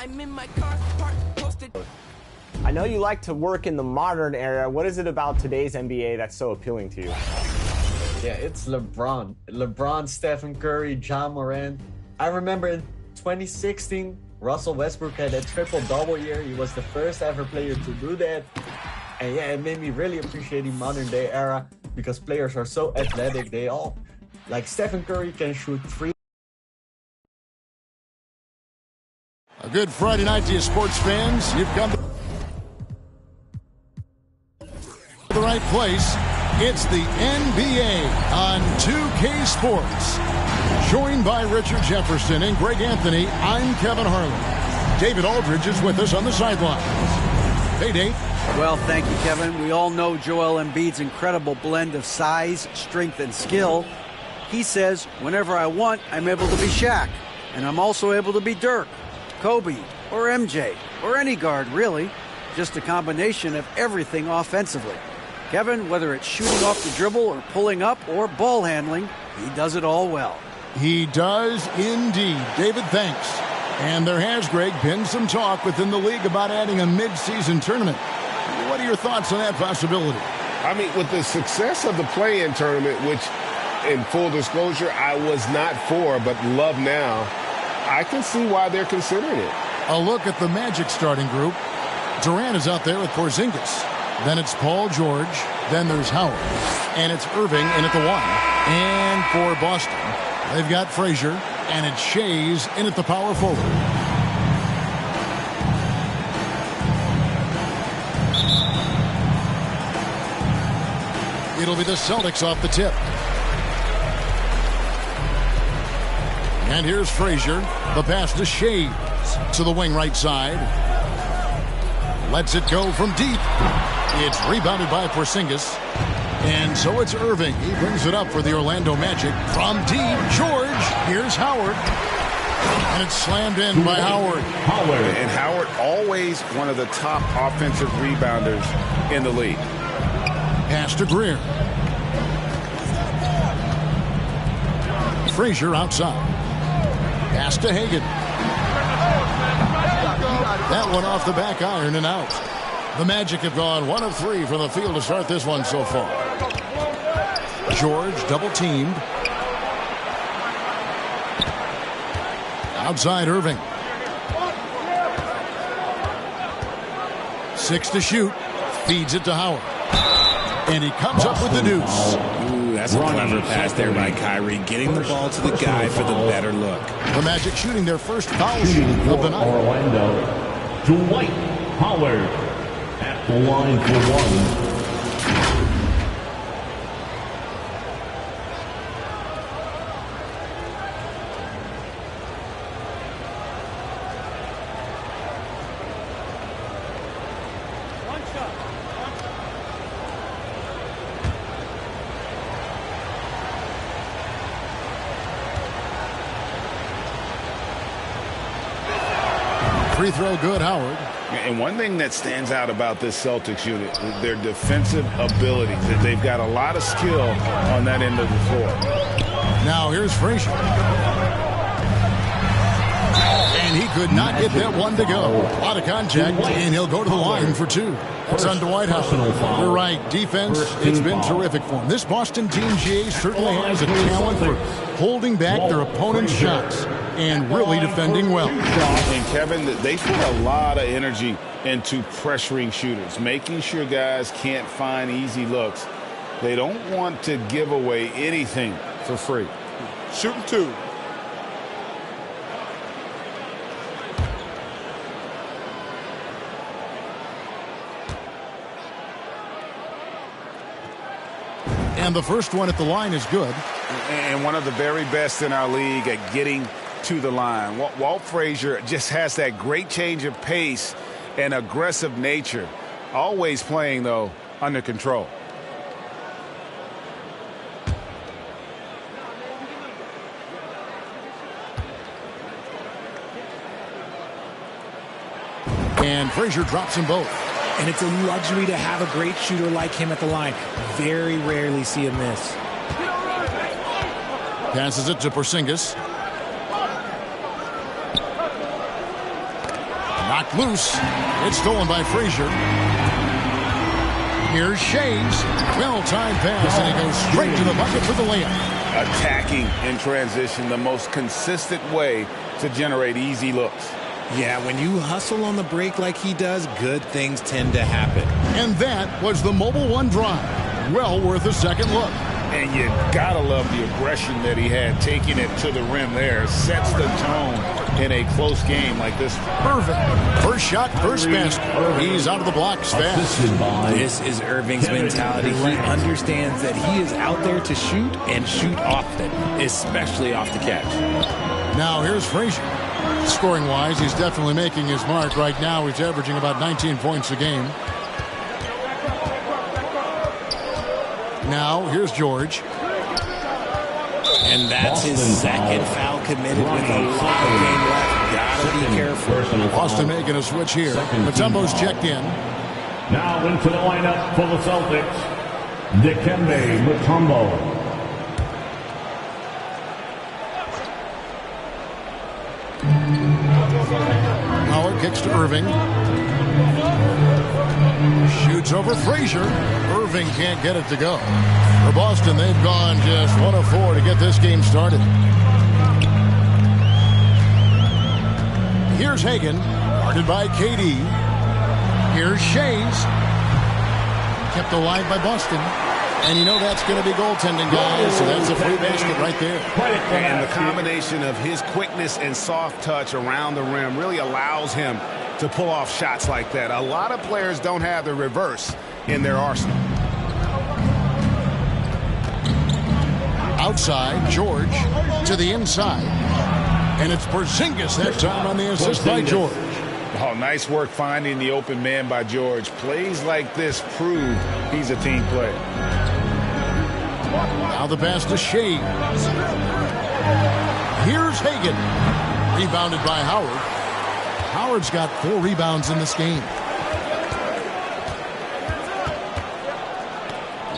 I'm in my car, parked, posted. I know you like to work in the modern era. What is it about today's NBA that's so appealing to you? Yeah, it's LeBron. LeBron, Stephen Curry, John Morant. I remember in 2016, Russell Westbrook had a triple-double year. He was the first ever player to do that. And yeah, it made me really appreciate the modern day era because players are so athletic. They all, like Stephen Curry can shoot three. A good Friday night to you, sports fans. You've come to the right place. It's the NBA on 2K Sports. Joined by Richard Jefferson and Greg Anthony, I'm Kevin Harlan. David Aldridge is with us on the sidelines. Hey, Dave. Well, thank you, Kevin. We all know Joel Embiid's incredible blend of size, strength, and skill. He says, whenever I want, I'm able to be Shaq. And I'm also able to be Dirk, Kobe, or MJ, or any guard, really. Just a combination of everything offensively. Kevin, whether it's shooting off the dribble or pulling up or ball handling, he does it all well. He does indeed. David, thanks. And there has, Greg, been some talk within the league about adding a mid-season tournament. What are your thoughts on that possibility? I mean, with the success of the play-in tournament, which, in full disclosure, I was not for, but love now, I can see why they're considering it. A look at the Magic starting group. Durant is out there with Porzingis. Then it's Paul George. Then there's Howard. And it's Irving in at the 1. And for Boston, they've got Frazier. And it's Shays in at the power forward. It'll be the Celtics off the tip. And here's Frazier. The pass to Shays to the wing right side. Lets it go from deep. It's rebounded by Porzingis. And so it's Irving. He brings it up for the Orlando Magic. From deep, George. Here's Howard. And it's slammed in by Howard. And Howard, always one of the top offensive rebounders in the league. Pass to Greer. Frazier outside. Pass to Hagan. That one off the back iron and out. The Magic have gone 1 of 3 from the field to start this one so far. George double teamed. Outside Irving. 6 to shoot. Feeds it to Howard. And he comes up with the deuce. Ooh, that's a clever pass there by Kyrie, getting the ball to the guy for the better look. The Magic shooting their first foul shooting of the night. Orlando, Dwight Howard at the line for 1. Free throw good, Howard. And one thing that stands out about this Celtics unit is their defensive abilities. That they've got a lot of skill on that end of the floor. Now here's Frazier. And he could not get that one to go. Out of contact, and he'll go to the line for 2. It's on Dwight Howard. You're right. Defense, it's been terrific for him. This Boston team, GA, certainly has a talent for holding back their opponent's shots and really defending well. And Kevin, they put a lot of energy into pressuring shooters, making sure guys can't find easy looks. They don't want to give away anything for free. Shooting 2. And the first one at the line is good. And one of the very best in our league at getting to the line. Walt Frazier just has that great change of pace and aggressive nature. Always playing, though, under control. And Frazier drops them both. And it's a luxury to have a great shooter like him at the line. Very rarely see him miss. Passes it to Porzingis. Knocked loose. It's stolen by Frazier. Here's Shays. Well-timed pass, and he goes straight to the bucket for the layup. Attacking in transition, the most consistent way to generate easy looks. Yeah, when you hustle on the break like he does, good things tend to happen. And that was the Mobile One drive. Well worth a second look. And you gotta love the aggression that he had, taking it to the rim there. Sets the tone in a close game like this. Irving. First shot, first basket. He's out of the blocks fast. This is Irving's mentality. He understands that he is out there to shoot and shoot often, especially off the catch. Now here's Frazier. Scoring-wise, he's definitely making his mark. Right now, he's averaging about 19 points a game. Now, here's George. And that's his second foul committed with a lot of game left. Gotta be careful. Boston making a switch here. Mutombo's checked in. Now into the lineup for the Celtics, Dikembe Mutombo. Howard kicks to Irving. Shoots over Frazier. Irving can't get it to go. For Boston, they've gone just 1 of 4 to get this game started. Here's Hagan, guarded by KD. Here's Shays. Kept alive by Boston. And you know that's going to be goaltending, guys, so that's a free basket right there. And the combination of his quickness and soft touch around the rim really allows him to pull off shots like that. A lot of players don't have the reverse in their arsenal. Outside, George to the inside. And it's Porzingis that time on the assist by George. Oh, nice work finding the open man by George. Plays like this prove he's a team player. Now the pass to Shea. Here's Hagan. Rebounded by Howard. Howard's got 4 rebounds in this game.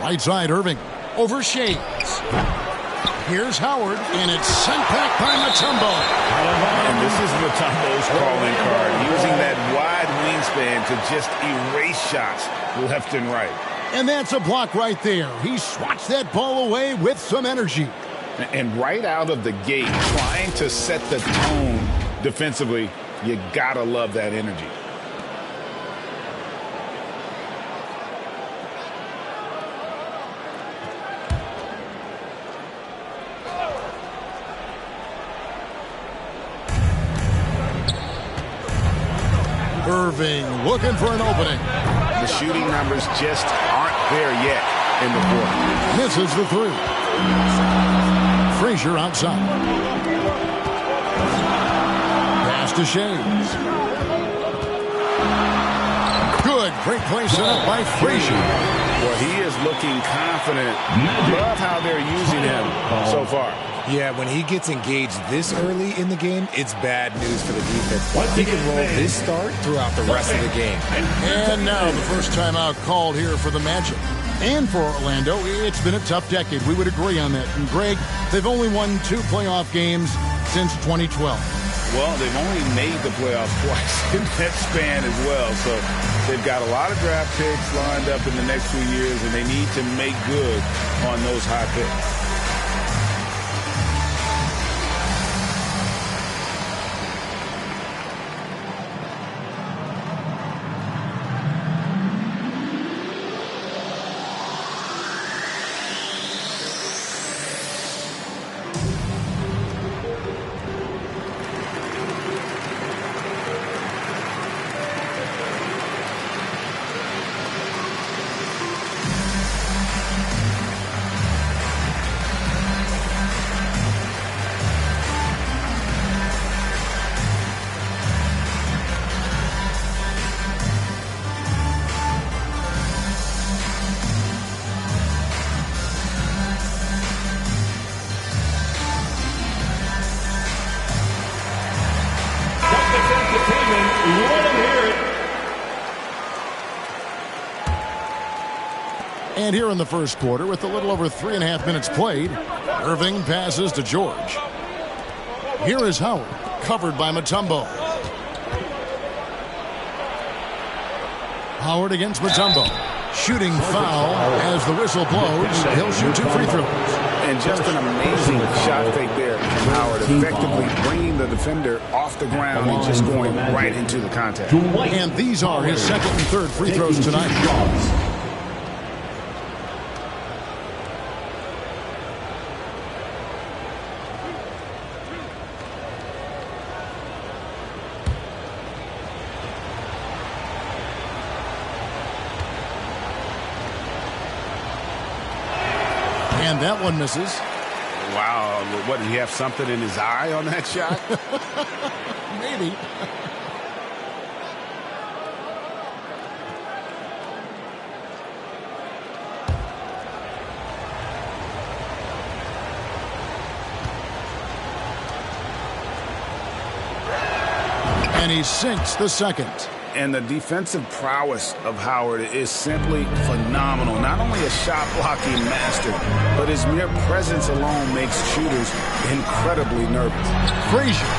Right side, Irving. Over Shays. Here's Howard, and it's sent back by Mutombo. And this is Mutombo's calling card, using that wide wingspan to just erase shots left and right. And that's a block right there. He swats that ball away with some energy. And right out of the gate, trying to set the tone defensively, you gotta love that energy. Irving looking for an opening. The shooting numbers just aren't there yet in the fourth. Misses the 3. Frazier outside. Pass to Shays. Good. Great play set up by Frazier. Well, he is looking confident. Love how they're using him so far. Yeah, when he gets engaged this early in the game, it's bad news for the defense. He can roll this start throughout the rest of the game. And now the first timeout called here for the Magic. And for Orlando, it's been a tough decade. We would agree on that. And Greg, they've only won 2 playoff games since 2012. Well, they've only made the playoffs twice in that span as well. So they've got a lot of draft picks lined up in the next few years, and they need to make good on those high picks. And here in the first quarter, with a little over 3.5 minutes played, Irving passes to George. Here is Howard, covered by Mutombo. Howard against Mutombo. Shooting foul as the whistle blows. He'll shoot 2 free throws. And just an amazing shot fake there from Howard, effectively bringing the defender off the ground and just going right into the contact. And these are his second and third free throws tonight. And that one misses. Wow, what, did he have something in his eye on that shot? Maybe. And he sinks the second. And the defensive prowess of Howard is simply phenomenal. Not only a shot-blocking master, but his mere presence alone makes shooters incredibly nervous. Frazier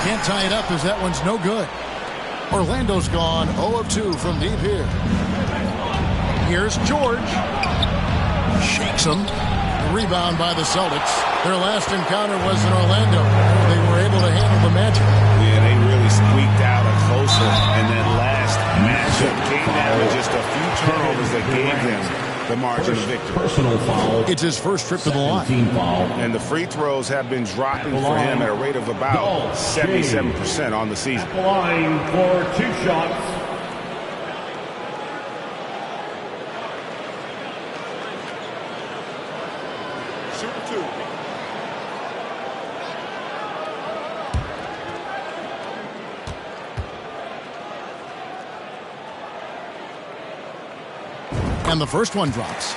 can't tie it up as that one's no good. Orlando's gone 0 of 2 from deep here. Here's George. Shakes him. Rebound by the Celtics. Their last encounter was in Orlando. They were able to handle the Magic. Yeah, they really squeaked out a closer. And that last matchup came down to just a few turnovers that gave them the margin of victory. Personal foul. It's his first trip to the line. Foul. And the free throws have been dropping for him at a rate of about 77% on the season. Line for 2 shots. And the first one drops.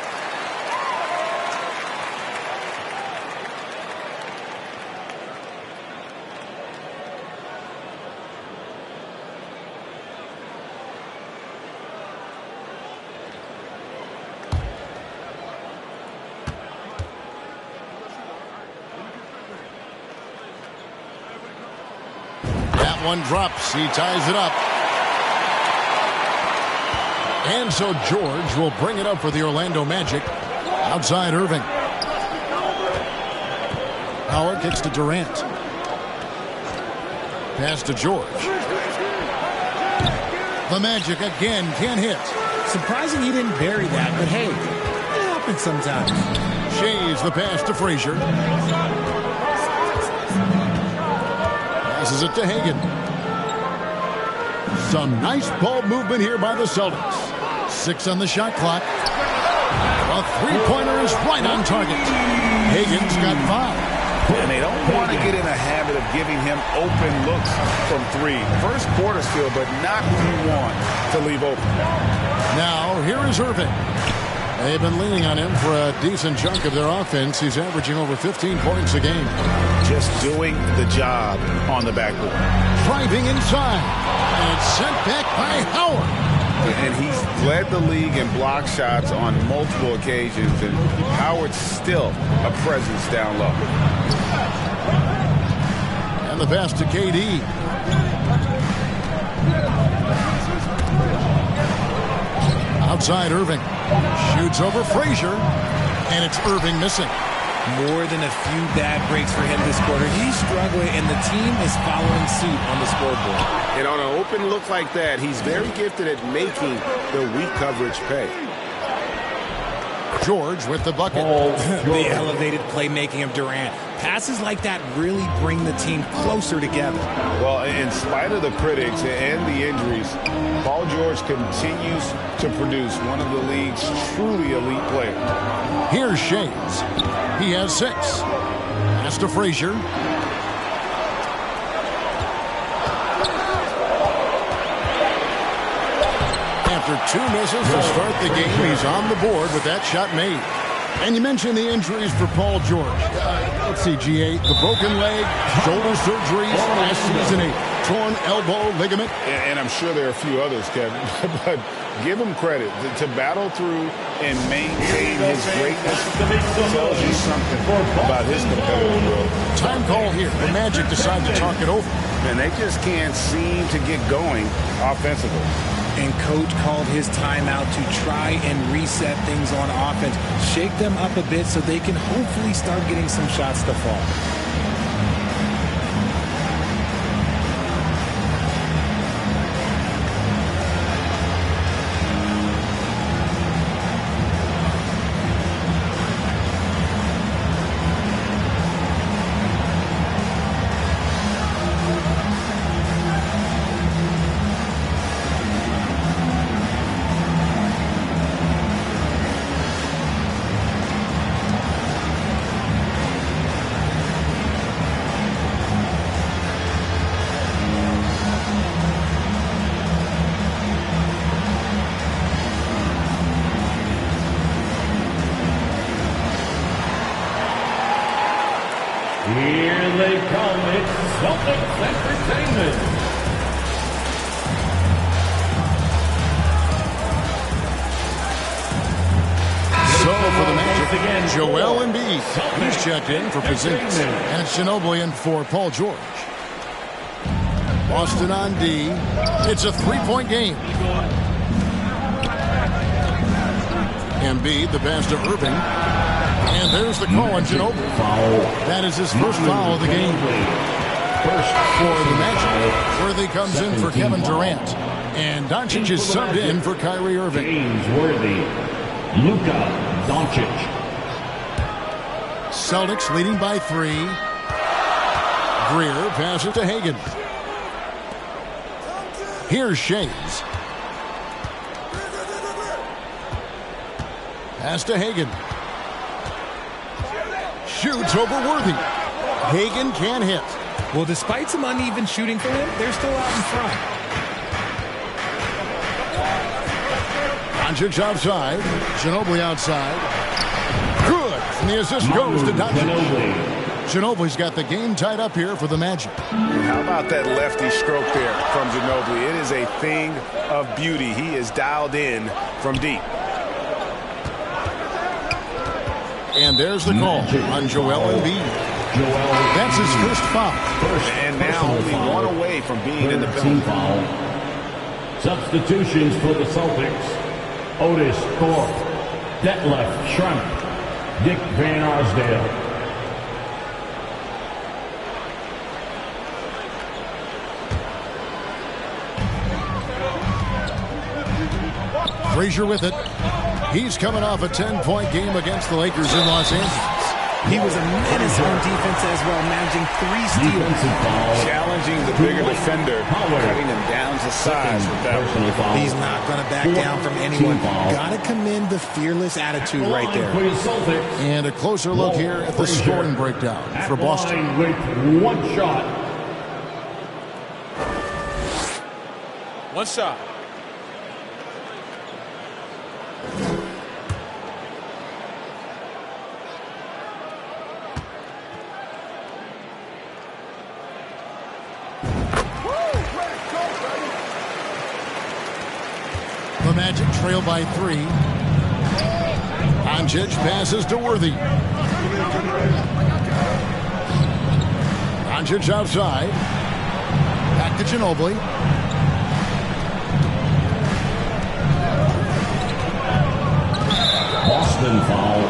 That one drops. He ties it up. And so George will bring it up for the Orlando Magic. Outside Irving. Howard kicks to Durant. Pass to George. The Magic again can't hit. Surprising he didn't bury that, but hey, it happens sometimes. Shays the pass to Frazier. Passes it to Hagan. Some nice ball movement here by the Celtics. 6 on the shot clock. A three-pointer is right on target. Hagan's got 5. And they don't want to get in a habit of giving him open looks from 3. First quarter still, but not who you want to leave open. Now, here is Irving. They've been leaning on him for a decent chunk of their offense. He's averaging over 15 points a game. Just doing the job on the backboard. Driving inside. And it's sent back by Howard. And he's led the league in block shots on multiple occasions. And Howard's still a presence down low. And the pass to KD. Outside Irving. Shoots over Frazier. And it's Irving missing. More than a few bad breaks for him this quarter. He's struggling, and the team is following suit on the scoreboard. And on an open look like that, he's very gifted at making the weak coverage pay. George with the bucket. The elevated playmaking of Durant. Passes like that really bring the team closer together. Well, in spite of the critics and the injuries, Paul George continues to produce one of the league's truly elite players. Here's Shays. He has 6. Pass to Frazier. After 2 misses to start the game, he's on the board with that shot made. And you mentioned the injuries for Paul George. Let's see, G8, the broken leg, shoulder surgeries last season, a torn elbow ligament. And I'm sure there are a few others, Kevin, but give him credit. To battle through and maintain his greatness tells you something about his competitive world. Time call here. The Magic decide to talk it over. And they just can't seem to get going offensively. and coach called his timeout to try and reset things on offense, shake them up a bit so they can hopefully start getting some shots to fall. Here they come. It's Celtics Entertainment. So for the Magic, Joel Embiid. He's checked in for Porzingis. And it's Ginobili in for Paul George. Boston on D. It's a three-point game. Embiid, the pass to Irving. And there's the call on Ginobili. That is his first foul of the game. For the Magic, Worthy comes in for Kevin Durant. And Doncic is subbed in for Kyrie Irving. James Worthy, Luka Doncic. Celtics leading by 3. Greer passes to Hagan. Here's Shays. Pass to Hagan. Shoots over Worthy. Hagan can't hit. Well, despite some uneven shooting for him, they're still out in front. Doncic outside. Ginobili outside. Good. And the assist goes to Doncic. Ginobili's got the game tied up here for the Magic. How about that lefty stroke there from Ginobili? It is a thing of beauty. He is dialed in from deep. And there's the call on Joel Embiid. That's his first foul. And now only one away from being in the penalty. Substitutions for the Celtics. Otis Thorpe, Detlef Schrempf, Dick Van Arsdale. Frazier with it. He's coming off a 10-point game against the Lakers in Los Angeles. He was a menace on defense as well, managing 3 steals. Challenging the bigger defender, cutting him down to size with that one. He's not going to back down from anyone. Got to commend the fearless attitude right there. And a closer look here at the scoring breakdown for Boston. With one shot. One shot. The Magic trail by 3. Doncic passes to Worthy. Doncic outside. Back to Ginobili. Boston foul.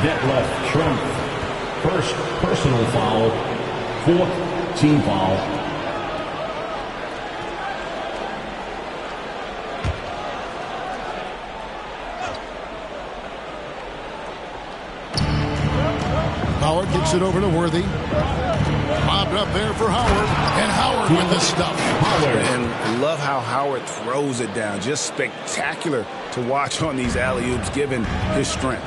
Detlef Schrempf. First personal foul. 4th team foul. Howard kicks it over to Worthy. Bobbed up there for Howard. And Howard with the stuff. And love how Howard throws it down. Just spectacular to watch on these alley-oops, given his strength.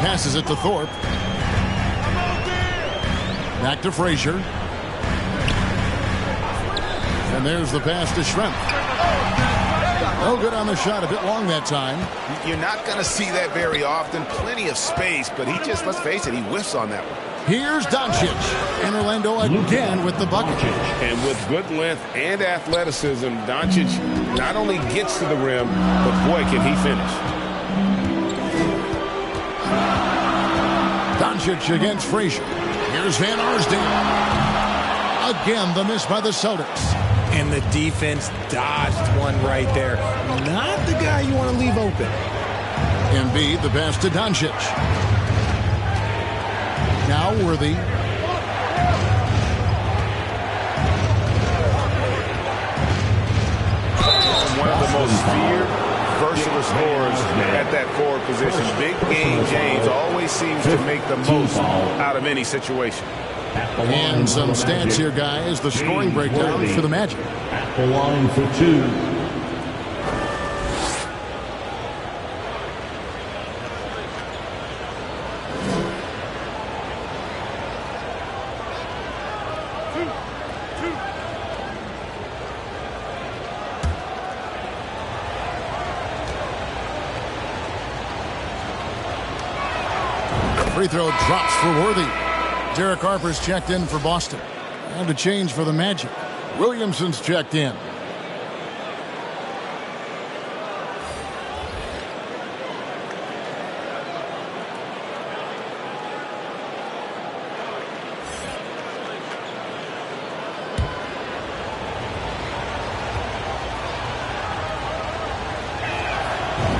Passes it to Thorpe. Back to Frazier. And there's the pass to Schrempf. No good on the shot, a bit long that time. You're not going to see that very often. Plenty of space, but he just, let's face it, he whiffs on that one. Here's Doncic. And Orlando again with the bucket. And with good length and athleticism, Doncic not only gets to the rim, but boy, can he finish. Doncic against Frazier. Here's Van Arsdale. Again, the miss by the Celtics. And the defense dodged one right there. Not the guy you want to leave open. Embiid, the pass to Doncic. Now Worthy. One of the most feared, versatile scorers at that forward position. Big game James always seems to make the most out of any situation. And some stats here, guys. The scoring breakdown for the Magic. At the line for 2. Free throw drops for Worthy. Derek Harper's checked in for Boston. And a change for the Magic. Williamson's checked in.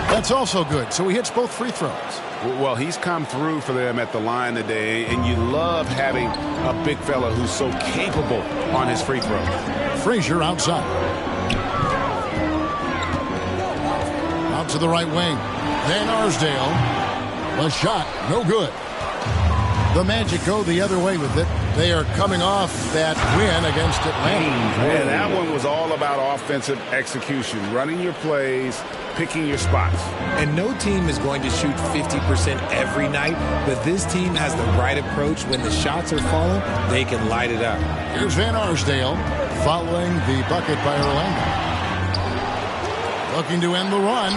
That's also good, so he hits both free throws. Well, he's come through for them at the line today, and you love having a big fella who's so capable on his free throw. Frazier outside. Out to the right wing. Van Arsdale. A shot, no good. The Magic go the other way with it. They are coming off that win against Atlanta. Yeah, that one was all about offensive execution, running your plays, picking your spots. And no team is going to shoot 50% every night, but this team has the right approach. When the shots are falling, they can light it up. Here's Van Arsdale following the bucket by Orlando. Looking to end the run.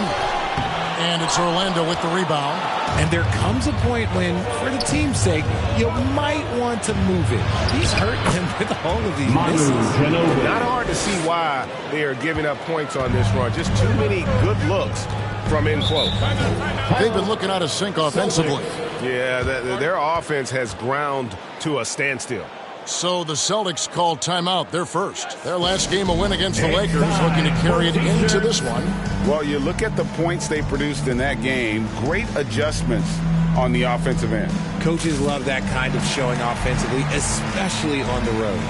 And it's Orlando with the rebound. And there comes a point when, for the team's sake, you might want to move it. He's hurting him with all of these misses. Not hard to see why they are giving up points on this run. Just too many good looks from in close. They've been looking out of sync offensively. Yeah, their offense has ground to a standstill. So the Celtics called timeout. They're first. Their last game a win against the Lakers, looking to carry it into this one. Well, you look at the points they produced in that game. Great adjustments on the offensive end. Coaches love that kind of showing offensively, especially on the road.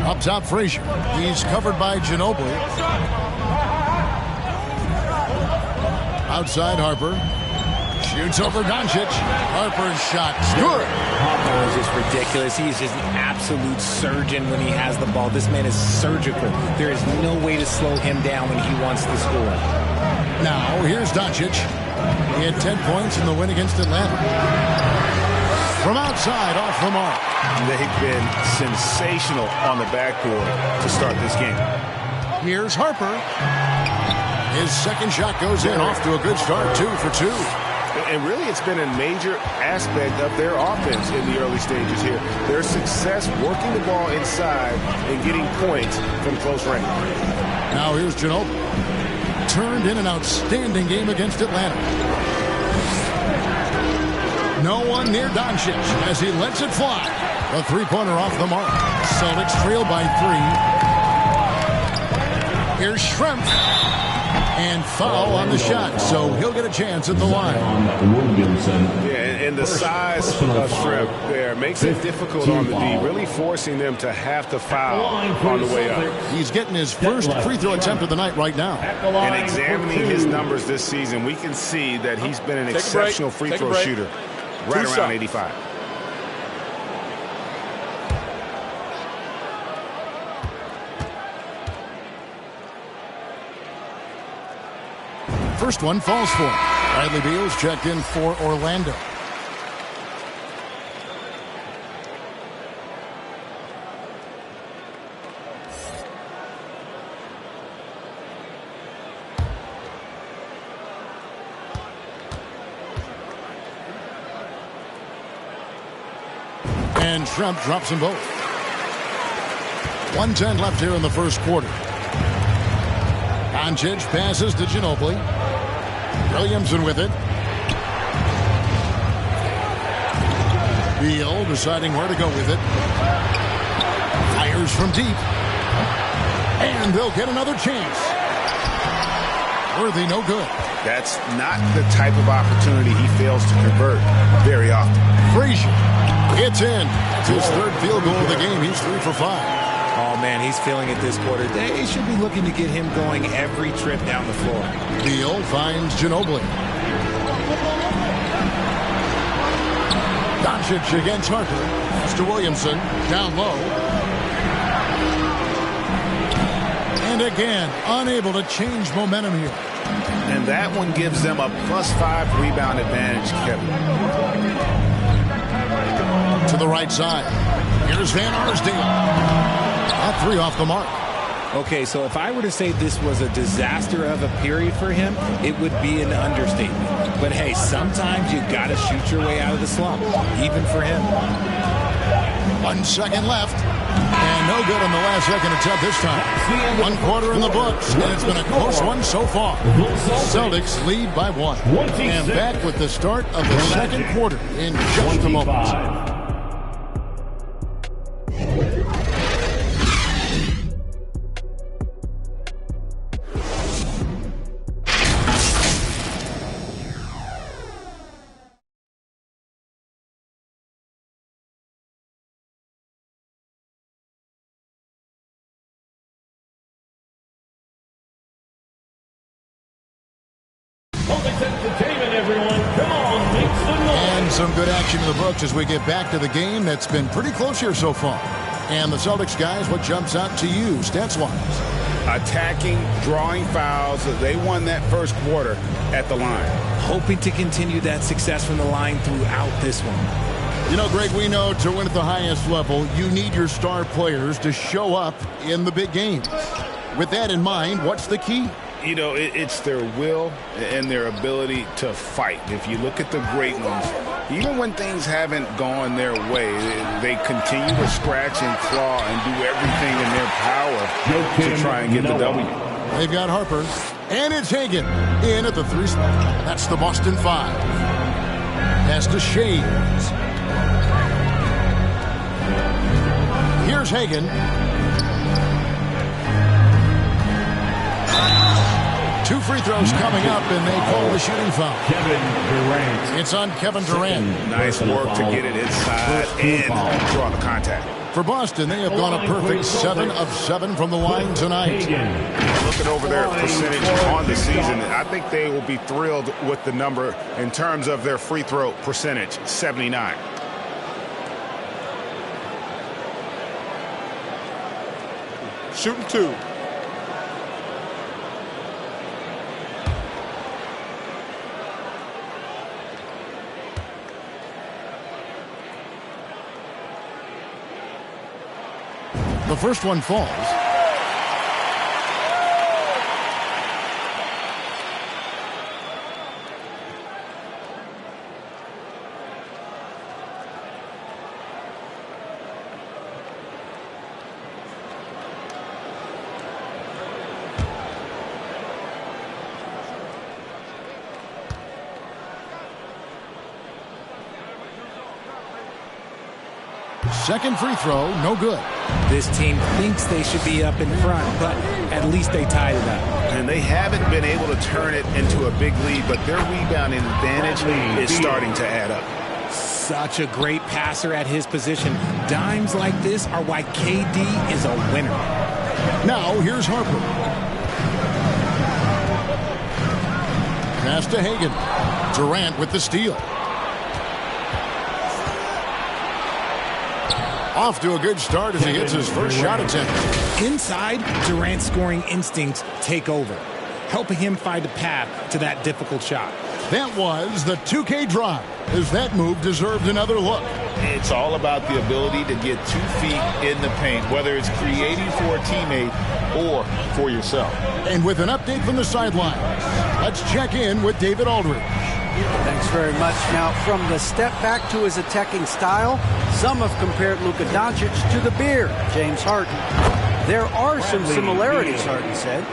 Up top, Frazier. He's covered by Ginobili. Outside, Harper. Shoots over Doncic. Harper's shot. Good. Harper is just ridiculous. He is just an absolute surgeon when he has the ball. This man is surgical. There is no way to slow him down when he wants to score. Now, here's Doncic. He had 10 points in the win against Atlanta. From outside, off the mark. They've been sensational on the backboard to start this game. Here's Harper. His second shot goes in, off to a good start, 2 for 2. And really, it's been a major aspect of their offense in the early stages here. Their success working the ball inside and getting points from close range. Now here's Ginobili. Turned in an outstanding game against Atlanta. No one near Doncic as he lets it fly. A three-pointer off the mark. Celtics trail by 3. Here's Schrempf. And foul on the shot, so he'll get a chance at the line. Yeah, and the size of Shrimp there makes it difficult on the D, really forcing them to have to foul on the way up. He's getting his first free throw attempt of the night right now. And examining his numbers this season, we can see that he's been an exceptional free throw shooter, right around 85. First one falls for him. Bradley Beal's checked in for Orlando. And Trump drops them both. 1:10 left here in the first quarter. Doncic passes to Ginobili. Williamson with it. Beal deciding where to go with it. Fires from deep. And they'll get another chance. Worthy, no good. That's not the type of opportunity he fails to convert very often. Frazier. It's in. It's his third field goal of the game. He's 3 for 5. Oh, man, he's feeling it this quarter. They should be looking to get him going every trip down the floor. Beal finds Ginobili. Doncic against Harper. Pass to Williamson. Down low. And again, unable to change momentum here. And that one gives them a +5 rebound advantage, Kevin. To the right side. Here's Van Arsdale. At 3 off the mark. Okay, so if I were to say this was a disaster of a period for him, it would be an understatement. But hey, sometimes you got to shoot your way out of the slump, even for him. 1 second left. And no good on the last second attempt this time. 1 quarter in the books, and it's been a close one so far. Celtics lead by 1. And back with the start of the second quarter in just a moment. And some good action in the books as we get back to the game that's been pretty close here so far. And the Celtics guys, what jumps out to you stats-wise? Attacking, drawing fouls. They won that first quarter at the line. Hoping to continue that success from the line throughout this one. You know, Greg, we know to win at the highest level, you need your star players to show up in the big games. With that in mind, what's the key? You know, it's their will and their ability to fight. If you look at the great ones, even when things haven't gone their way, they continue to scratch and claw and do everything in their power to try and get the W. They've got Harper, and it's Hagan in at the 3 spot. That's the Boston 5. Pass to Shades. Here's Hagan. 2 free throws coming up, and they call the shooting foul. Kevin Durant. It's on Kevin Durant. Nice work to get it inside and draw the contact. For Boston, they have gone a perfect 7 of 7 from the line tonight. Looking over their percentage on the season, I think they will be thrilled with the number in terms of their free throw percentage, 79. Shooting 2. The first one falls. Second free throw, no good. This team thinks they should be up in front, but at least they tied it up. And they haven't been able to turn it into a big lead, but their rebounding advantage is starting to add up. Such a great passer at his position. Dimes like this are why KD is a winner. Now here's Harper. Pass to Hagan. Durant with the steal. Off to a good start as he hits his first shot attempt. Inside, Durant's scoring instincts take over, helping him find a path to that difficult shot. That was the 2K drive, as that move deserved another look. It's all about the ability to get 2 feet in the paint, whether it's creating for a teammate or for yourself. And with an update from the sidelines, let's check in with David Aldridge. Thanks very much. Now, from the step back to his attacking style, some have compared Luka Doncic to the Beard, James Harden. There are some similarities, Harden said.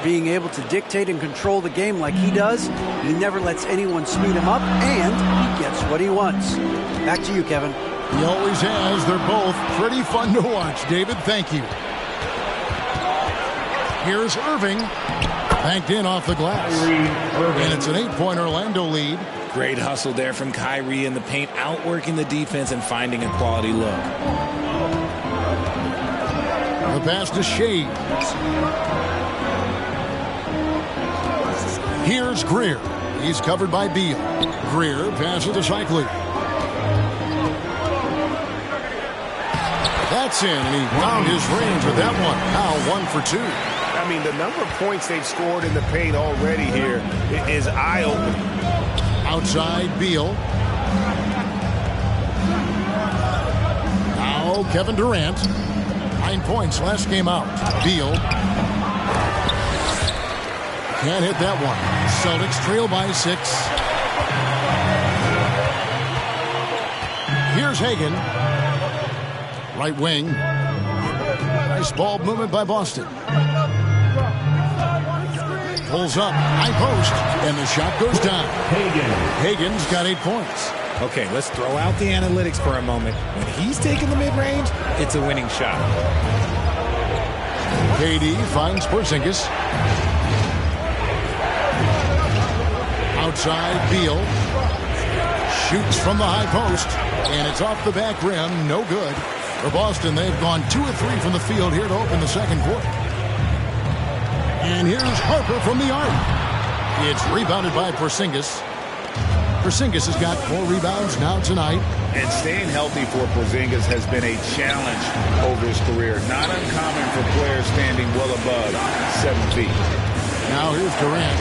Being able to dictate and control the game like he does, he never lets anyone speed him up, and he gets what he wants. Back to you, Kevin. He always has. They're both pretty fun to watch. David, thank you. Here's Irving. Banked in off the glass. And it's an 8-point Orlando lead. Great hustle there from Kyrie in the paint, outworking the defense and finding a quality look. The pass to Shea. Here's Greer. He's covered by Beal. Greer passes to Shikely. That's in, and he found his range with that one. Now 1 for 2. I mean, the number of points they've scored in the paint already here is eye-opening. Outside, Beal. Now Kevin Durant. 9 points last game out. Beal. Can't hit that one. Celtics trail by 6. Here's Hagan. Right wing. Nice ball movement by Boston. Pulls up, high post, and the shot goes down. Hagan's got 8 points. Okay, let's throw out the analytics for a moment. When he's taking the mid-range, it's a winning shot. KD finds Porzingis. Outside, Beal. Shoots from the high post, and it's off the back rim. No good. For Boston, they've gone 2 of 3 from the field here to open the second quarter. And here's Harper from the arc. It's rebounded by Porzingis. Porzingis has got 4 rebounds now tonight. And staying healthy for Porzingis has been a challenge over his career. Not uncommon for players standing well above 7 feet. Now here's Durant.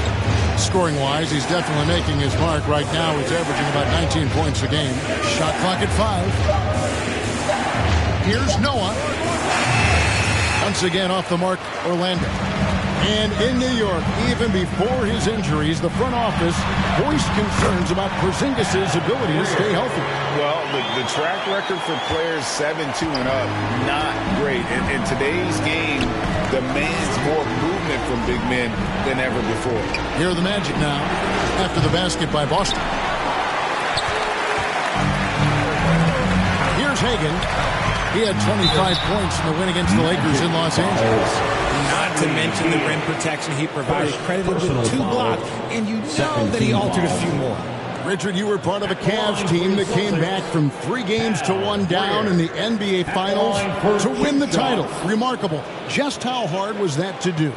Scoring-wise, he's definitely making his mark. Right now, he's averaging about 19 points a game. Shot clock at 5. Here's Noah. Once again off the mark, Orlando. And in New York, even before his injuries, the front office voiced concerns about Porzingis' ability to stay healthy. Well, the track record for players 7-2 and up, not great. In today's game, demands more movement from big men than ever before. Here are the Magic now, after the basket by Boston. Here's Hagan. He had 25 points in the win against the Lakers in Los Angeles. Not to mention the rim protection he provided, credited with 2 blocks, and you know that he altered a few more. Richard, you were part of a Cavs team that came back from 3 games to 1 down in the NBA Finals to win the title. Remarkable. Just how hard was that to do?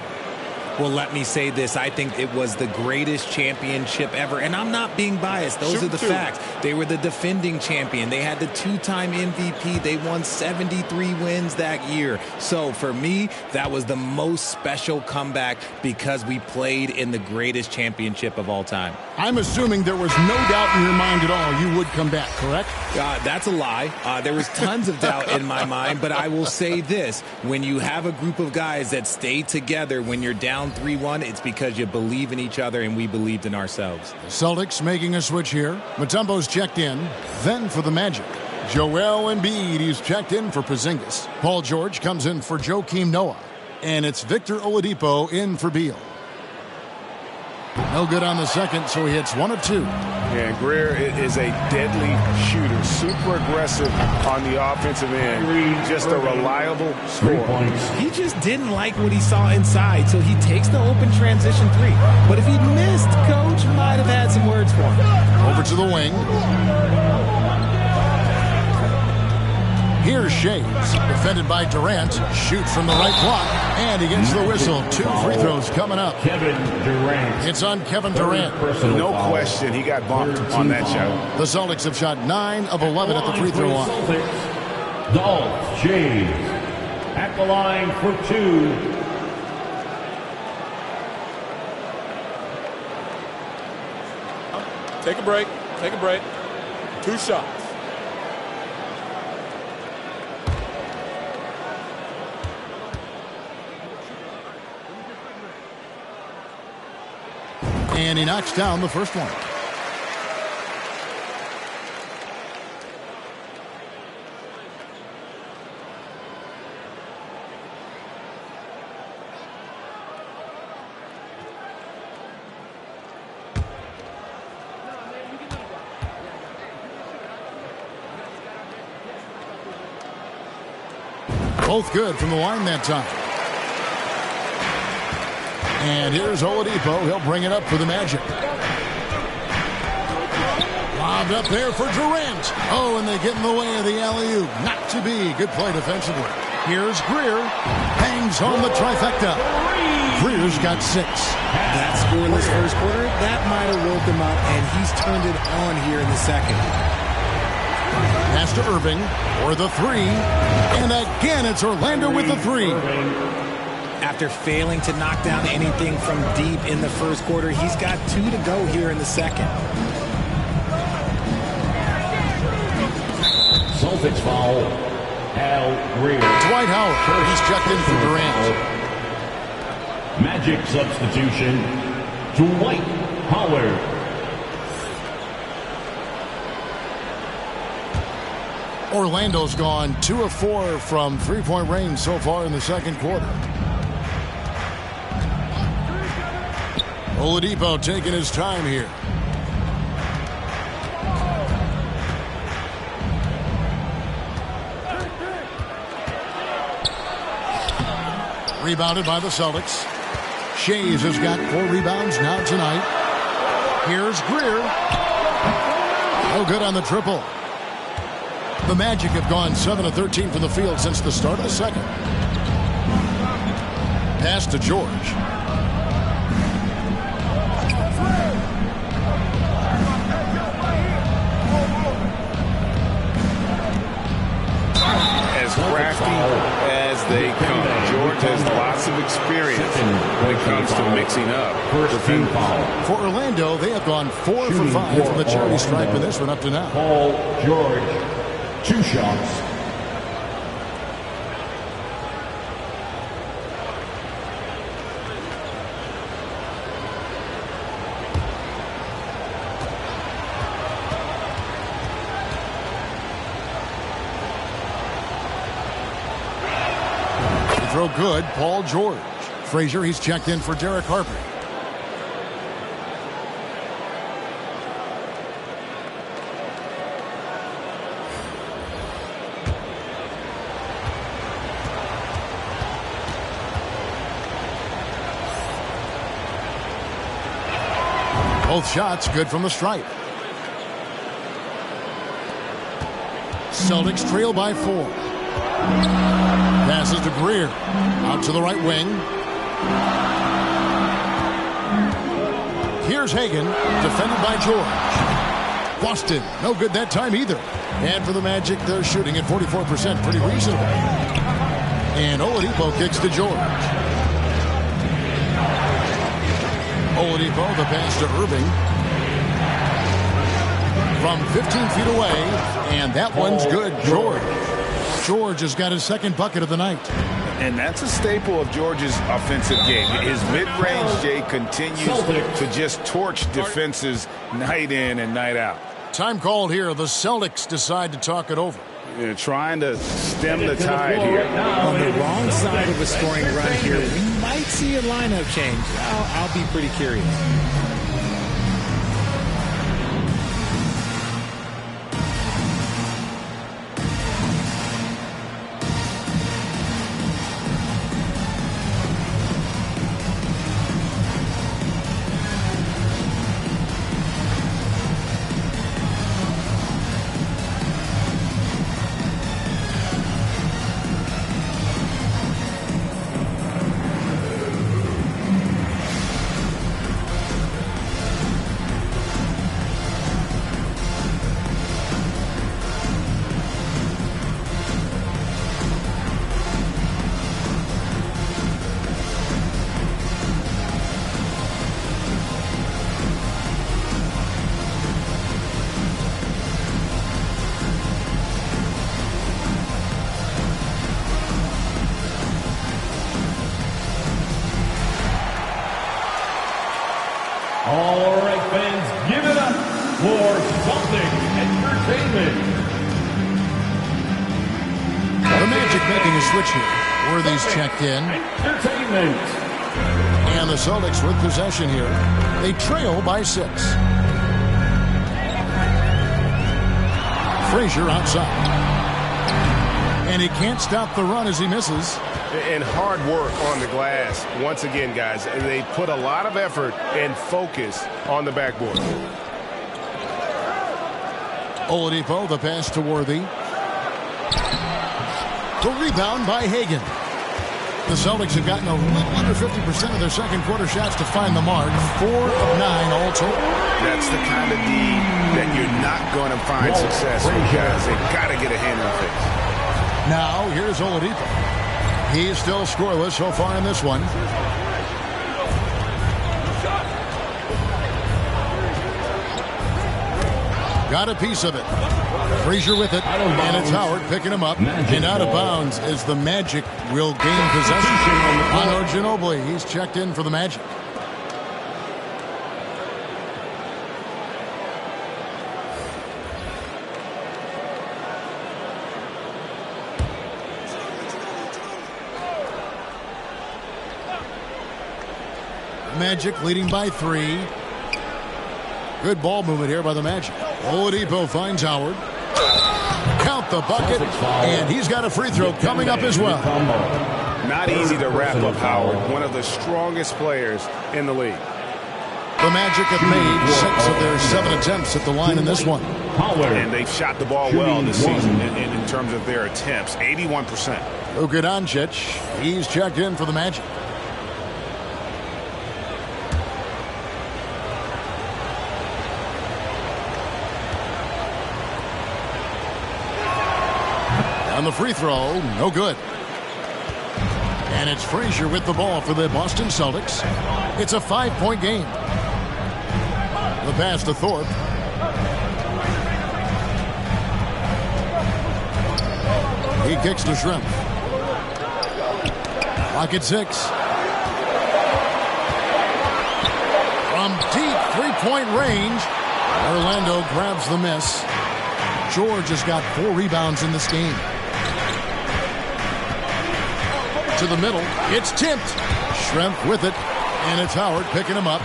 Well, let me say this. I think it was the greatest championship ever. And I'm not being biased. Those are the facts. They were the defending champion. They had the 2-time MVP. They won 73 wins that year. So for me, that was the most special comeback because we played in the greatest championship of all time. I'm assuming there was no doubt in your mind at all you would come back, correct? That's a lie. There was tons of doubt in my mind, but I will say this. When you have a group of guys that stay together when you're down 3-1, it's because you believe in each other and we believed in ourselves. Celtics making a switch here. Mutombo's checked in. Then for the Magic, Joel Embiid. He's checked in for Porzingis. Paul George comes in for Joakim Noah. And it's Victor Oladipo in for Beal. No good on the second, so he hits 1 of 2. Yeah, and Greer is a deadly shooter, super aggressive on the offensive end, just a reliable 3 scorer. points. He just didn't like what he saw inside, so he takes the open transition 3. But if he missed, Coach might have had some words for him. Over to the wing. Here's Shays, defended by Durant. Shoots from the right block, and he gets the whistle. 2 free throws coming up. Kevin Durant. It's on Kevin Durant. Personal No foul. question, he got bumped on that shot. The Celtics have shot 9 of 11 at the free throw line. Celtics, Dolph Shays at the line for 2. Take a break. Take a break. 2 shots. And he knocks down the first one. Both good from the line that time. And here's Oladipo. He'll bring it up for the Magic. Lobbed up there for Durant. Oh, and they get in the way of the alley-oop. Not to be. Good play defensively. Here's Greer. Hangs home the trifecta. Greer's got 6. That scoreless first quarter, that might have woke him up, and he's turned it on here in the second. Pass to Irving for the 3. And again, it's Orlando with the 3. After failing to knock down anything from deep in the first quarter, he's got 2 to go here in the second. Celtics foul. Al Greer. Dwight Howard. He's checked in for Durant. Magic substitution. Dwight Howard. Orlando's gone 2 of 4 from three-point range so far in the second quarter. Oladipo taking his time here. Rebounded by the Celtics. Shays has got 4 rebounds now tonight. Here's Greer. No good on the triple. The Magic have gone 7 of 13 from the field since the start of the second. Pass to George. As crafty as they come. George has lots of experience when it comes to mixing up. First team foul. For Orlando, they have gone 4 for 5 from the charity stripe in this one up to now. Paul George. 2 shots. Throw good, Paul George. Frazier, he's checked in for Derek Harper. Both shots good from the stripe. Celtics trail by 4. Passes to Greer. Out to the right wing. Here's Hagan. Defended by George. Boston. No good that time either. And for the Magic, they're shooting at 44%. Pretty reasonable. And Oladipo kicks to George. Oladipo, the pass to Irving. From 15 feet away. And that one's good. George has got his second bucket of the night. And that's a staple of George's offensive game. His mid-range, Jay, continues to just torch defenses night in and night out. Time called here. The Celtics decide to talk it over. They're trying to stem the tide here. On the wrong side of a scoring run here, we might see a lineup change. I'll be pretty curious. All right, fans, give it up for Celtic Entertainment. The Magic making a switch here. Worthy's checked in. Entertainment. And the Celtics with possession here. They trail by 6. Frazier outside. And he can't stop the run as he misses. And hard work on the glass. Once again, guys, they put a lot of effort and focus on the backboard. Oladipo, the pass to Worthy. The rebound by Hagan. The Celtics have gotten a little under 50% of their second quarter shots to find the mark. 4 of 9 all total. That's the kind of D that you're not going to find success with, guys. They've got to get a hand on things. Now, here's Oladipo. He's still scoreless so far in this one. Got a piece of it. Frazier with it. And it's Howard picking him up. And out of bounds as the Magic will gain possession. Manu Ginobili, he's checked in for the Magic. Magic leading by 3. Good ball movement here by the Magic. Oladipo finds Howard. Count the bucket, and he's got a free throw coming up as well. Not easy to wrap up Howard, one of the strongest players in the league. The Magic have made 6 of their 7 attempts at the line in this one. And they've shot the ball well this season in terms of their attempts, 81%. Luka Doncic, he's checked in for the Magic. On the free throw, no good. And it's Frazier with the ball for the Boston Celtics. It's a 5-point game. The pass to Thorpe. He kicks to Shrimp. Clock at 6. From deep three-point range, Orlando grabs the miss. George has got 4 rebounds in this game. To the middle, it's tipped. Shrimp with it, and it's Howard picking him up.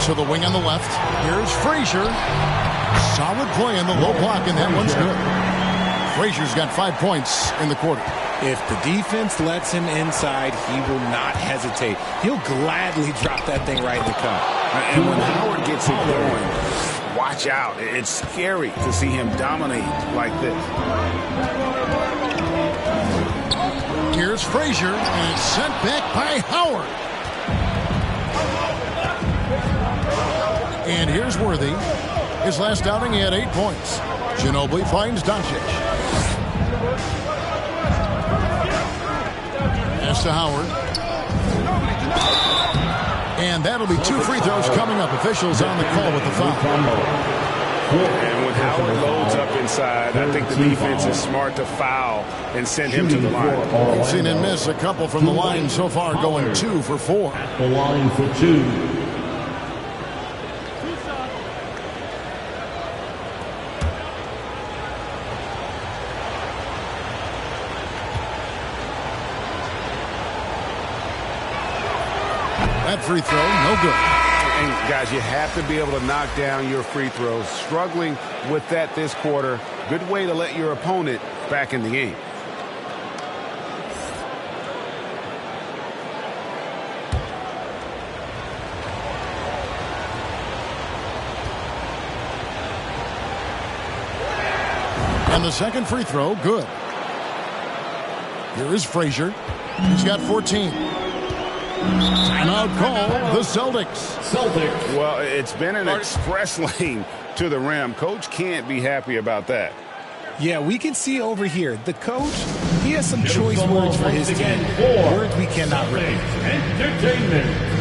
To the wing on the left. Here's Frazier. Solid play in the low block, and that one's good. Frazier's got 5 points in the quarter. If the defense lets him inside, he will not hesitate. He'll gladly drop that thing right in the cup. And when Howard gets it going, watch out. It's scary to see him dominate like this. Here's Frazier, and it's sent back by Howard. And here's Worthy. His last outing, he had 8 points. Ginobili finds Doncic. Pass to Howard. And that'll be 2 free throws coming up. Officials on the call with the foul. And when Howard loads up inside, I think the defense is smart to foul and send him to the line. We've seen him miss a couple from the line so far, going 2 for 4. The line for 2. That free throw, no good. And guys, you have to be able to knock down your free throws. Struggling with that this quarter. Good way to let your opponent back in the game. And the second free throw, good. Here is Frazier. He's got 14. Timeout call, the Celtics. Well, it's been an express lane to the rim. Coach can't be happy about that. Yeah, we can see over here. The coach, he has some choice words for his team. Words we cannot repeat. Entertainment.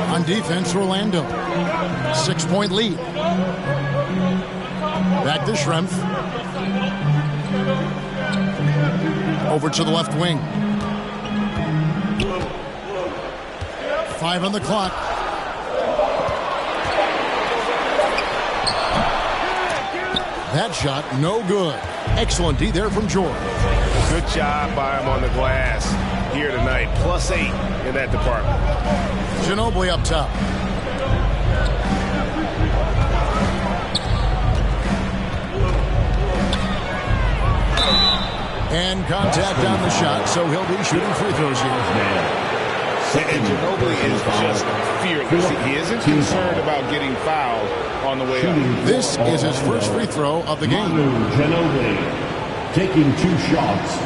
On defense, Orlando. 6-point lead. Back to Schrempf. Over to the left wing. 5 on the clock. That shot, no good. Excellent D there from George. Good job by him on the glass here tonight. +8 in that department. Ginobili up top. And contact on the shot, so he'll be shooting free throws here. And Ginobili is just fearless. He isn't concerned about getting fouled on the way up. This is his first free throw of the game. Manu Ginobili taking 2 shots.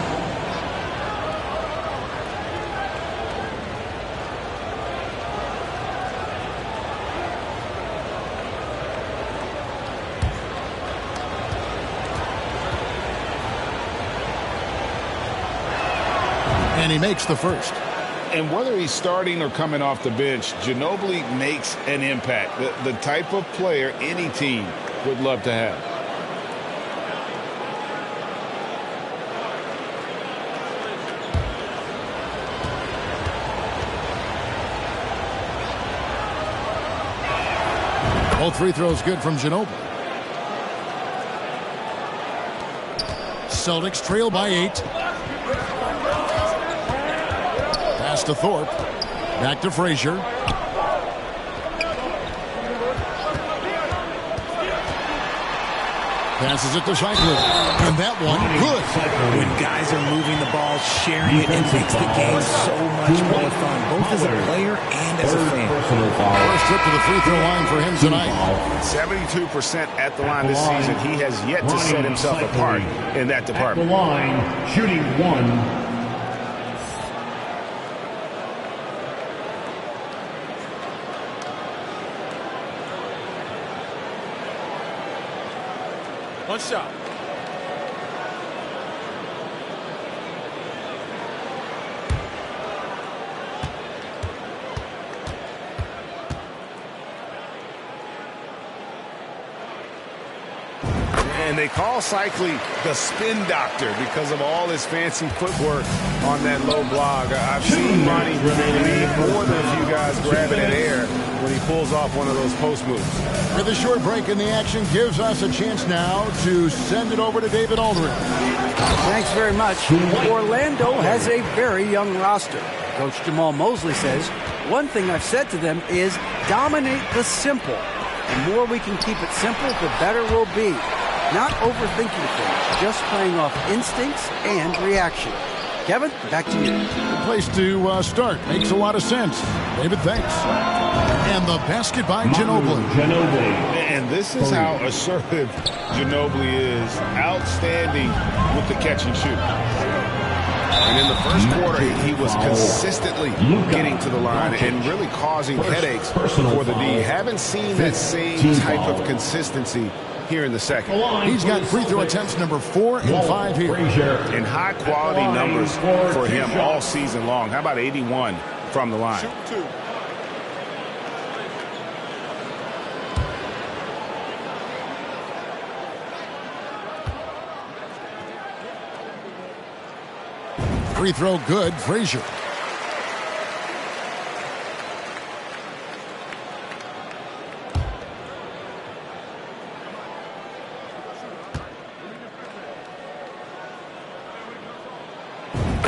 And he makes the first. And whether he's starting or coming off the bench, Ginobili makes an impact. The type of player any team would love to have. Both free throws good from Ginobili. Celtics trail by 8. Pass to Thorpe. Back to Frazier. Passes it to Cycler. And that one, good. When guys are moving the ball, sharing it, it makes the game so much more fun, both as a player and as a fan. First trip to the free throw line for him tonight. 72% at the line this season. He has yet to set himself apart in that department. The line, shooting 1. One shot. And they call Cycli the spin doctor because of all his fancy footwork on that low block. I've seen Monty lead more than a few guys grabbing at air when he pulls off one of those post moves. With a short break in the action gives us a chance now to send it over to David Aldridge. Thanks very much. Orlando has a very young roster. Coach Jamal Mosley says, one thing I've said to them is dominate the simple. The more we can keep it simple, the better we'll be. Not overthinking things, just playing off instincts and reaction. Kevin, back to you. Good place to start. Makes a lot of sense. David, thanks. And the basket by Ginobili. And this is how assertive Ginobili is. Outstanding with the catch and shoot. And in the first quarter, he was consistently getting to the line and really causing headaches for the D. Haven't seen that same type of consistency here in the second. He's got free throw attempts number 4 and 5 here. And high quality numbers for him all season long. How about 81 from the line? Free throw good, Frazier.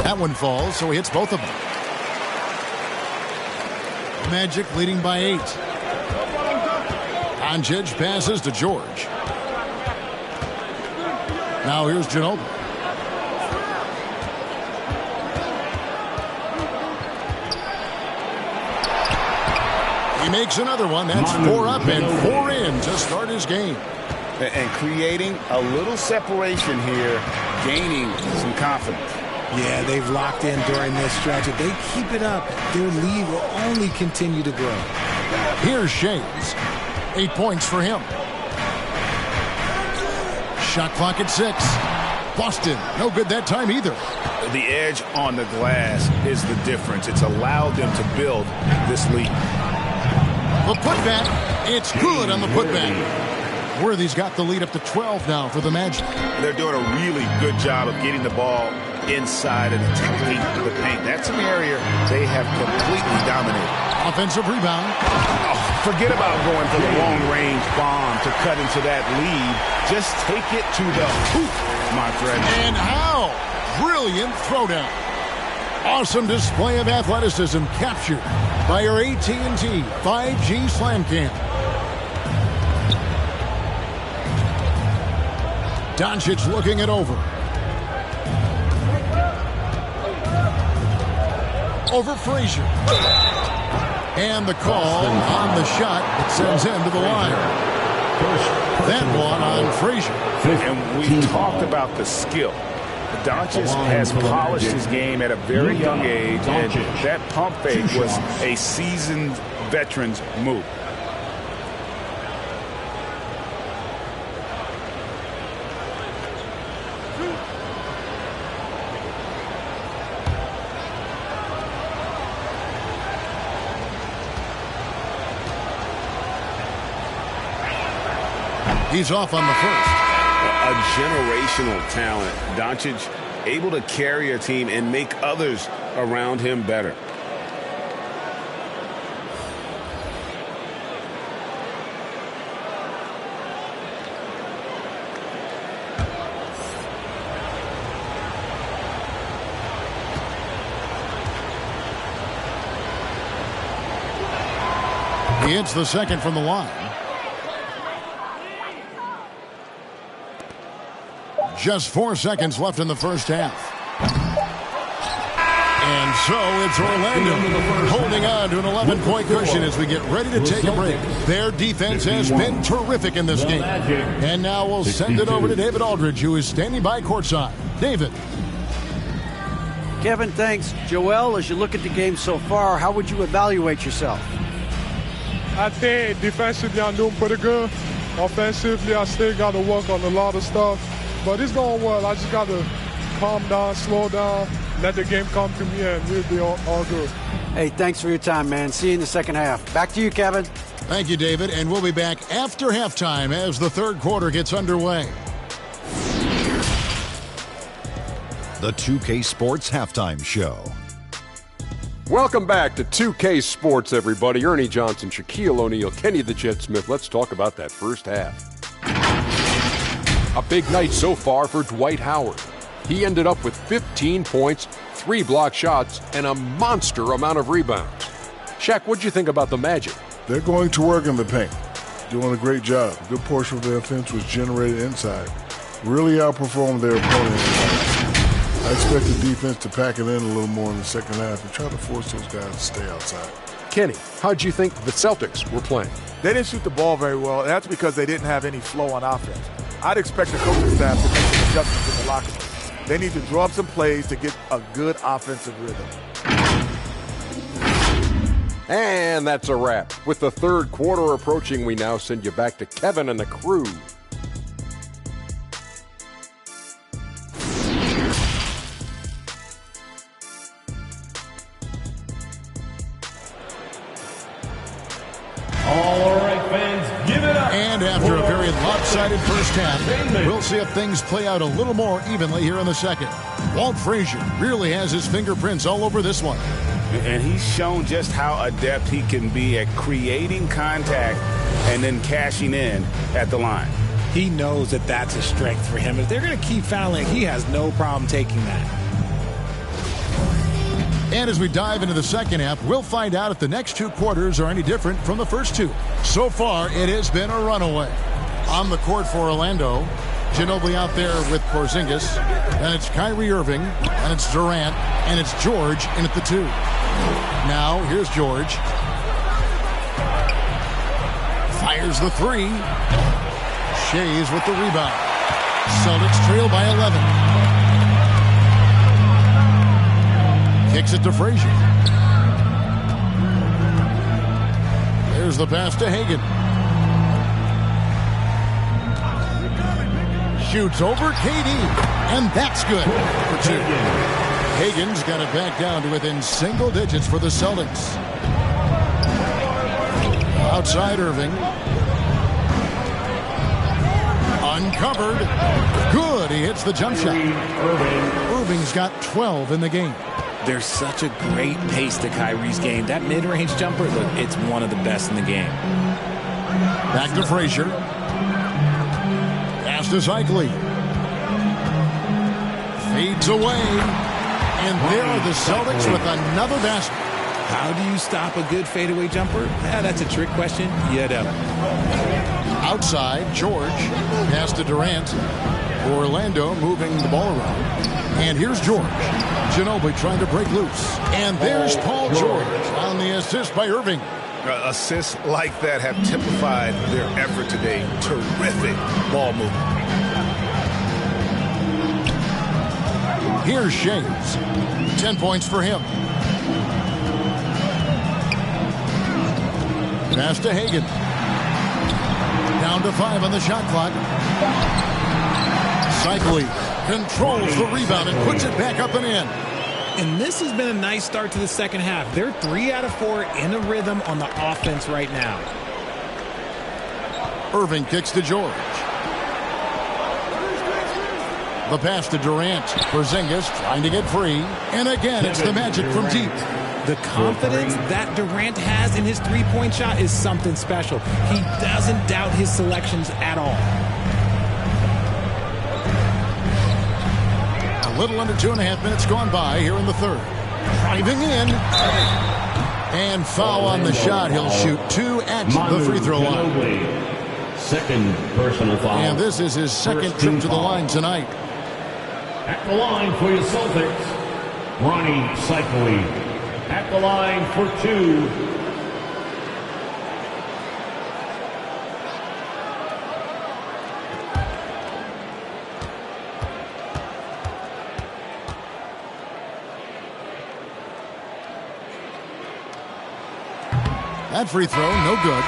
That one falls, so he hits both of them. Magic leading by 8. Doncic passes to George. Now here's Ginobili. He makes another one. That's 4 up and 4 in to start his game. And creating a little separation here, gaining some confidence. Yeah, they've locked in during this stretch. If they keep it up, their lead will only continue to grow. Here's Shays. 8 points for him. Shot clock at 6. Boston, no good that time either. The edge on the glass is the difference. It's allowed them to build this lead. The putback, it's good on the putback. Worthy's got the lead up to 12 now for the Magic. They're doing a really good job of getting the ball inside and attacking the paint. That's an area they have completely dominated. Offensive rebound. Oh, forget about going for the long-range bomb to cut into that lead. Just take it to the hoop, my friend. And how? Brilliant throwdown. Awesome display of athleticism captured by our AT&T 5G Slam Cam. Doncic looking it over. Over Frazier. And the call on the shot that sends him to the line. That one on Frazier. And we talked about the skill. Doncic has polished his game at a very young age, and that pump fake was a seasoned veteran's move. He's off on the first. A generational talent. Doncic able to carry a team and make others around him better. He hits the second from the line. Just 4 seconds left in the first half. And so it's Orlando holding on to an 11-point cushion as we get ready to take a break. Their defense has been terrific in this game. And now we'll send it over to David Aldridge, who is standing by courtside. David. Kevin, thanks. Joel, as you look at the game so far, how would you evaluate yourself? I think defensively I'm doing pretty good. Offensively, I still got to work on a lot of stuff. But it's going well. I just got to calm down, slow down, let the game come to me, and we'll be all good. Hey, thanks for your time, man. See you in the second half. Back to you, Kevin. Thank you, David. And we'll be back after halftime as the third quarter gets underway. The 2K Sports Halftime Show. Welcome back to 2K Sports, everybody. Ernie Johnson, Shaquille O'Neal, Kenny the Jet Smith. Let's talk about that first half. A big night so far for Dwight Howard. He ended up with 15 points, 3 block shots, and a monster amount of rebounds. Shaq, what'd you think about the Magic? They're going to work in the paint. Doing a great job. A good portion of their offense was generated inside. Really outperformed their opponents. I expect the defense to pack it in a little more in the second half and try to force those guys to stay outside. Kenny, how'd you think the Celtics were playing? They didn't shoot the ball very well, and that's because they didn't have any flow on offense. I'd expect the coaching staff to make some adjustments in the locker room. They need to draw up some plays to get a good offensive rhythm. And that's a wrap. With the third quarter approaching, we now send you back to Kevin and the crew. All right, fans, give it up. And after a very lopsided first half, we'll see if things play out a little more evenly here in the second. Walt Frazier really has his fingerprints all over this one. And he's shown just how adept he can be at creating contact and then cashing in at the line. He knows that that's a strength for him. If they're going to keep fouling, he has no problem taking that. And as we dive into the second half, we'll find out if the next 2 quarters are any different from the first 2. So far, it has been a runaway. On the court for Orlando, Ginobili out there with Porzingis, and it's Kyrie Irving, and it's Durant, and it's George in at the 2. Now, here's George. Fires the 3. Shays with the rebound. Celtics trail by 11. Kicks it to Frazier. There's the pass to Hagan. Shoots over KD, and that's good for 2. Hagan's got it back down to within single digits for the Celtics. Outside Irving. Uncovered. Good. He hits the jump shot. Irving's got 12 in the game. There's such a great pace to Kyrie's game. That mid-range jumper, look, it's one of the best in the game. Back to Frazier. Pass to Cycli. Fades away. And there are the Celtics with another basket. How do you stop a good fadeaway jumper? That's a trick question. You don't. Outside, George. Pass to Durant. Orlando moving the ball around. And here's George. Ginobili trying to break loose. And there's Paul George on the assist by Irving. Assists like that have typified their effort today. Terrific ball movement. Here's Shays. 10 points for him. Pass to Hagan. Down to 5 on the shot clock. Cycli controls the rebound and puts it back up and in. And this has been a nice start to the second half. They're 3 out of 4 in a rhythm on the offense right now. Irving kicks to George. The pass to Durant. Porzingis trying to get free. And again, it's the Magic from deep. The confidence that Durant has in his three-point shot is something special. He doesn't doubt his selections at all. A little under 2.5 minutes gone by here in the third. Driving in. And foul on the shot. He'll shoot 2 at the free throw line. Second personal foul. And this is his second trip to the line tonight. At the line for your Celtics, Ronnie Cycli. At the line for 2. That free throw, no good.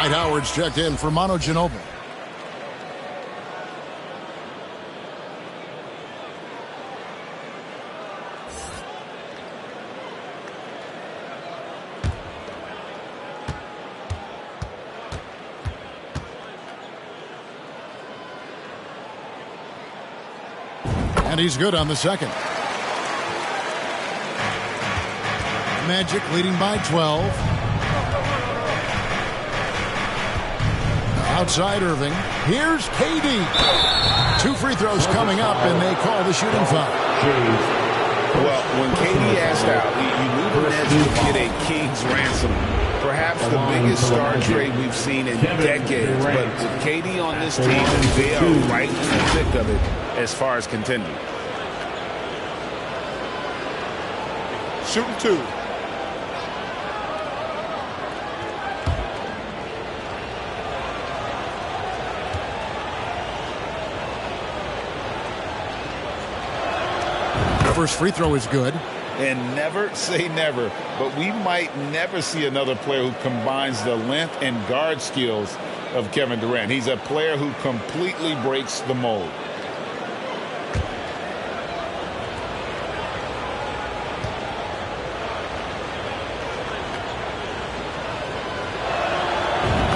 Dwight Howard's checked in for Manu Ginobili. And he's good on the second. Magic leading by 12. Outside Irving. Here's KD. 2 free throws coming up, and they call the shooting foul. Well, when KD asked out, you knew the Nets would get a king's ransom. Perhaps the biggest star trade we've seen in decades. But with KD on this team, they are right in the thick of it as far as contending. Shooting 2. First free throw is good. And never say never, but we might never see another player who combines the length and guard skills of Kevin Durant. He's a player who completely breaks the mold.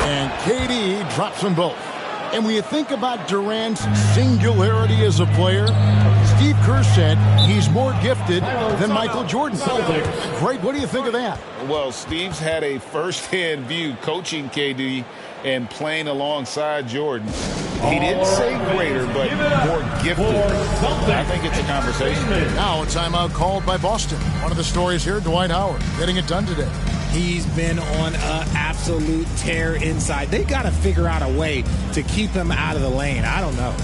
And KD drops them both. And when you think about Durant's singularity as a player, Steve Kerr said he's more gifted than Michael Jordan. Greg, what do you think of that? Well, Steve's had a first-hand view coaching KD and playing alongside Jordan. He didn't say greater, but more gifted. I think it's a conversation. Now a timeout called by Boston. One of the stories here, Dwight Howard getting it done today. He's been on an absolute tear inside. They got to figure out a way to keep him out of the lane. I don't know.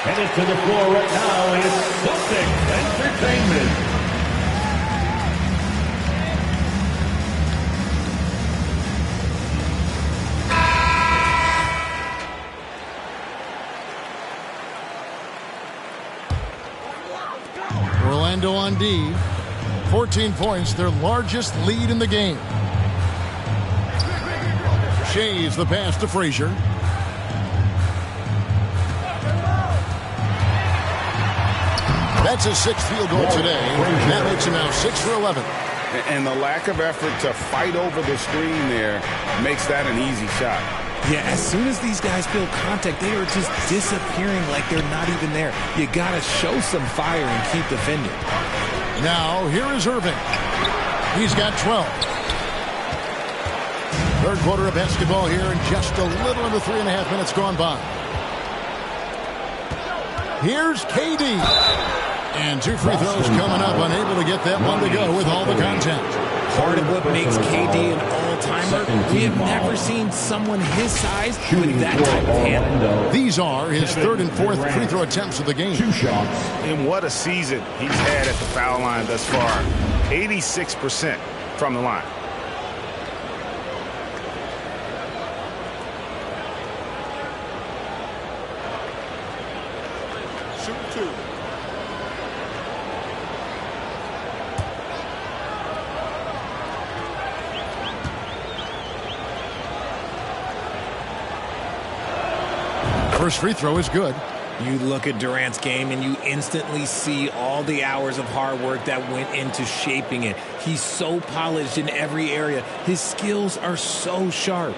Headed to the floor right now is Celtics Entertainment. Orlando on D. 14 points, their largest lead in the game. Shays the pass to Frazier. That's his 6th field goal today. That makes him now 6 for 11. And the lack of effort to fight over the screen there makes that an easy shot. Yeah, as soon as these guys feel contact, they are just disappearing like they're not even there. You got to show some fire and keep defending. Now, here is Irving. He's got 12. Third quarter of basketball here, and just a little under 3.5 minutes gone by. Here's KD. And 2 free throws coming up, unable to get that one to go with all the contact. Part of what makes KD an all-timer, we have never seen someone his size with that type of handle. These are his 3rd and 4th free throw attempts of the game. 2 shots. And what a season he's had at the foul line thus far. 86% from the line. Shooting 2. First free throw is good. You look at Durant's game and you instantly see all the hours of hard work that went into shaping it. He's so polished in every area. His skills are so sharp.